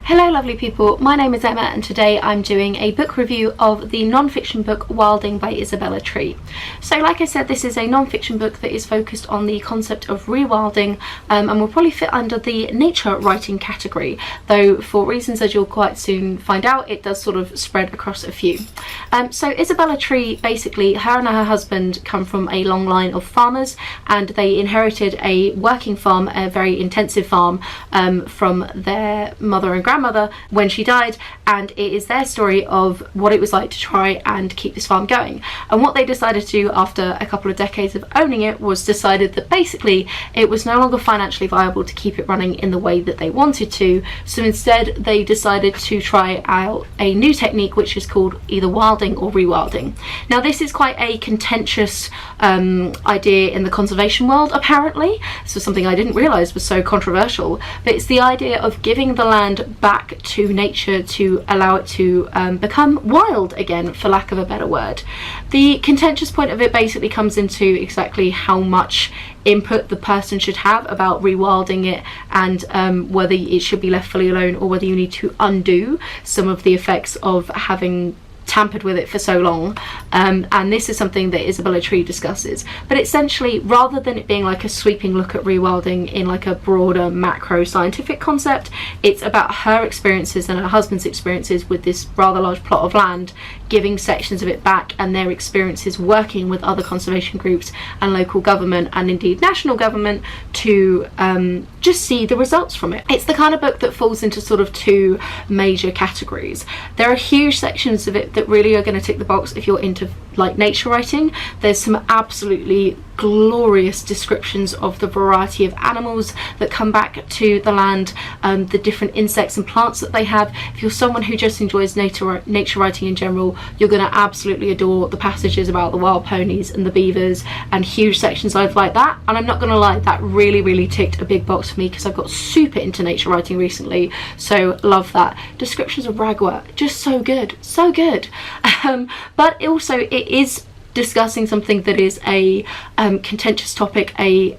Hello lovely people, my name is Emma and today I'm doing a book review of the non-fiction book Wilding by Isabella Tree. So like I said, this is a non-fiction book that is focused on the concept of rewilding and will probably fit under the nature writing category, though for reasons as you'll quite soon find out, it does sort of spread across a few. So Isabella Tree, basically her and her husband come from a long line of farmers and they inherited a working farm, a very intensive farm from their mother and grandmother when she died, and it is their story of what it was like to try and keep this farm going. And what they decided to do after a couple of decades of owning it was decided that basically it was no longer financially viable to keep it running in the way that they wanted to, so instead they decided to try out a new technique which is called either wilding or rewilding. Now this is quite a contentious idea in the conservation world apparently. This was something I didn't realise was so controversial, but it's the idea of giving the land back to nature to allow it to become wild again, for lack of a better word. The contentious point of it basically comes into exactly how much input the person should have about rewilding it and whether it should be left fully alone or whether you need to undo some of the effects of having tampered with it for so long, and this is something that Isabella Tree discusses. But essentially, rather than it being like a sweeping look at rewilding in like a broader macro scientific concept, it's about her experiences and her husband's experiences with this rather large plot of land, giving sections of it back and their experiences working with other conservation groups and local government and indeed national government to just see the results from it. It's the kind of book that falls into sort of two major categories. There are huge sections of it that really are going to tick the box if you're into like nature writing. There's some absolutely glorious descriptions of the variety of animals that come back to the land, the different insects and plants that they have. If you're someone who just enjoys nature writing in general, you're going to absolutely adore the passages about the wild ponies and the beavers and huge sections like that. And I'm not going to lie, that really ticked a big box for me because I've got super into nature writing recently, so love that. Descriptions of ragwort, just so good, so good. But also it is discussing something that is a contentious topic, a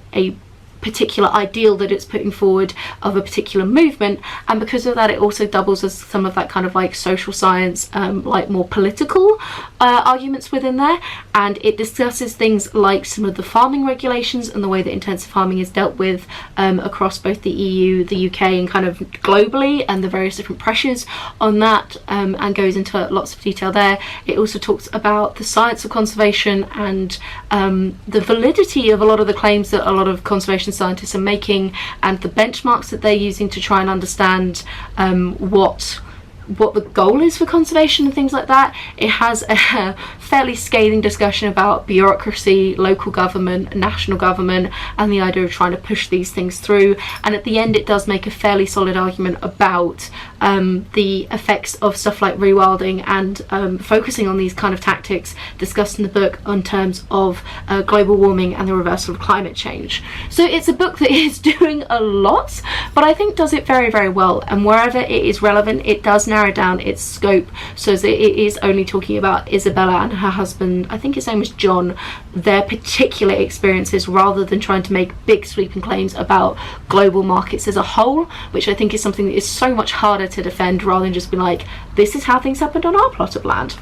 particular ideal that it's putting forward of a particular movement, and because of that it also doubles as some of that kind of like social science, like more political arguments within there. And it discusses things like some of the farming regulations and the way that intensive farming is dealt with across both the EU, the UK and kind of globally, and the various different pressures on that, and goes into lots of detail there. It also talks about the science of conservation and the validity of a lot of the claims that a lot of conservation scientists are making and the benchmarks that they're using to try and understand what the goal is for conservation and things like that. It has a fairly scathing discussion about bureaucracy, local government, national government, and the idea of trying to push these things through. And at the end it does make a fairly solid argument about the effects of stuff like rewilding and focusing on these kind of tactics discussed in the book in terms of global warming and the reversal of climate change. So it's a book that is doing a lot, but I think does it very well, and wherever it is relevant it does narrow down its scope so that it is only talking about Isabella and her husband, I think his name was John, their particular experiences, rather than trying to make big sweeping claims about global markets as a whole, which I think is something that is so much harder to defend rather than just be like, this is how things happened on our plot of land,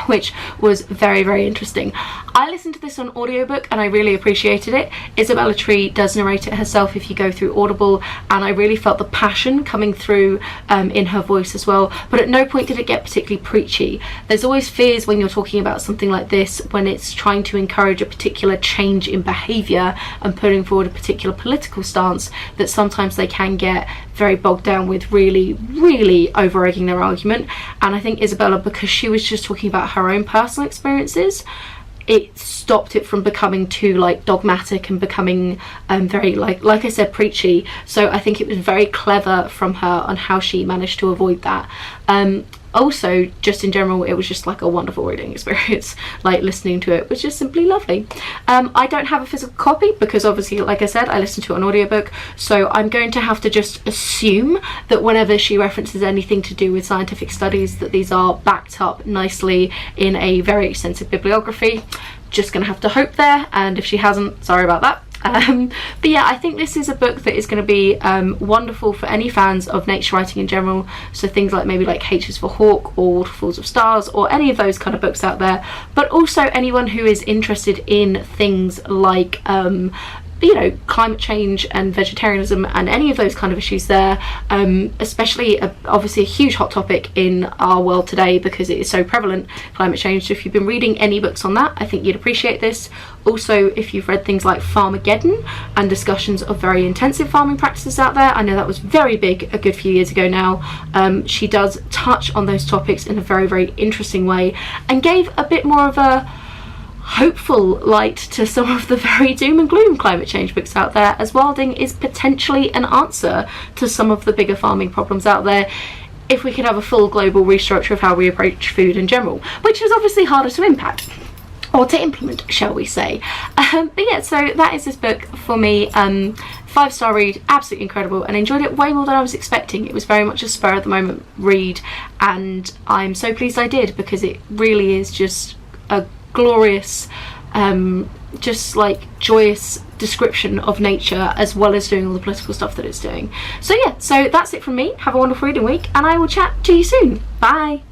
which was very interesting. I listened to this on audiobook and I really appreciated it. Isabella Tree does narrate it herself if you go through Audible, and I really felt the passion coming through in her voice as well, but at no point did it get particularly preachy. There's always fears when you're talking about something like this, when it's trying to encourage a particular change in behaviour and putting forward a particular political stance, that sometimes they can get very bogged down with really over-egging their argument. And I think Isabella, because she was just talking about her own personal experiences, it stopped it from becoming too like dogmatic and becoming very like I said, preachy. So I think it was very clever from her on how she managed to avoid that. Also, just in general, it was just like a wonderful reading experience. Like listening to it was just simply lovely. I don't have a physical copy because obviously, like I said, I listened to it on audiobook, so I'm going to have to just assume that whenever she references anything to do with scientific studies, that these are backed up nicely in a very extensive bibliography. Just gonna have to hope there, and if she hasn't, sorry about that. But yeah, I think this is a book that is going to be wonderful for any fans of nature writing in general, so things like maybe like H is for Hawk or Waterfalls of Stars or any of those kind of books out there, but also anyone who is interested in things like you know, climate change and vegetarianism and any of those kind of issues there, especially obviously a huge hot topic in our world today because it is so prevalent, climate change. So if you've been reading any books on that, I think you'd appreciate this. Also, if you've read things like Farmageddon and discussions of very intensive farming practices out there, I know that was very big a good few years ago now. She does touch on those topics in a very, very interesting way and gave a bit more of a hopeful light to some of the very doom and gloom climate change books out there, as wilding is potentially an answer to some of the bigger farming problems out there if we could have a full global restructure of how we approach food in general, which is obviously harder to impact or to implement, shall we say. But yeah, so that is this book for me. 5-star read, absolutely incredible, and enjoyed it way more than I was expecting. It was very much a spur of the moment read, and I'm so pleased I did, because it really is just a glorious, just like joyous description of nature, as well as doing all the political stuff that it's doing. So yeah, so that's it from me. Have a wonderful reading week, and I will chat to you soon. Bye.